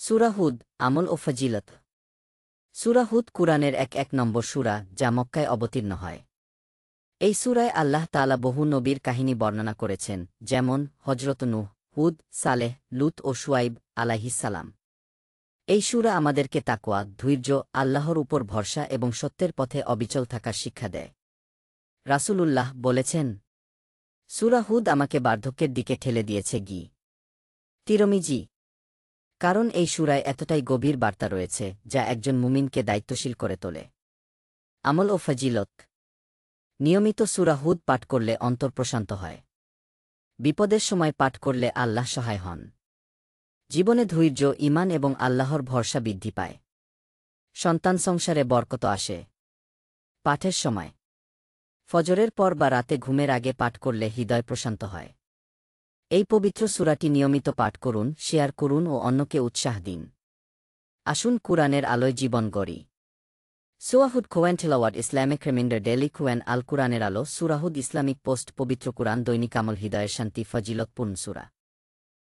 সূরা হুদ, আমল ও ফজিলত। সূরা হুদ কুরআনের এক নম্বর সূরা, যা মক্কায় অবতীর্ণ হয়। এই সূরায় আল্লাহ তাআলা বহু নবীর কাহিনী বর্ণনা করেছেন, যেমন হজরত নূহ, হুদ, সালেহ, লূত ও শুআইব আলাইহিসসালাম। এই সূরা আমাদেরকে তাকওয়া, ধৈর্য, আল্লাহর উপর ভরসা এবং সত্যের পথে অবিচল থাকার শিক্ষা দেয়। রাসূলুল্লাহ বলেছেন, সূরা হুদ আমাকে বার্ধক্যের দিকে ঠেলে দিয়েছে। তিরমিজি। কারণ এই সূরায় এতটাই গভীর বার্তা রয়েছে, যা একজন মুমিনকে দায়িত্বশীল করে তোলে। আমল ও ফজিলত। নিয়মিত সূরা হুদ পাঠ করলে অন্তর প্রশান্ত হয়। বিপদের সময় পাঠ করলে আল্লাহ সহায় হন। জীবনে ধৈর্য, ঈমান এবং আল্লাহর ভরসা বৃদ্ধি পায়। সন্তান সংসারে বরকত আসে। পাঠের সময় ফজরের পর বা রাতে ঘুমের আগে পাঠ করলে হৃদয় প্রশান্ত হয়। এই পবিত্র সূরাটি নিয়মিত পাঠ করুন, শেয়ার করুন ও অন্যকে উৎসাহ দিন। আসুন কুরআনের আলোয় জীবন গড়ি। সূরা হুদ কোরআন তিলাওয়াত ইসলামিক রিমাইন্ডার ডেইলি কোরআন আল কুরআনের আলো। সূরা হুদ ইসলামিক পোস্ট পবিত্র কুরআন দৈনিক আমল হৃদয়ের শান্তি ফজিলতপূর্ণ সূরা।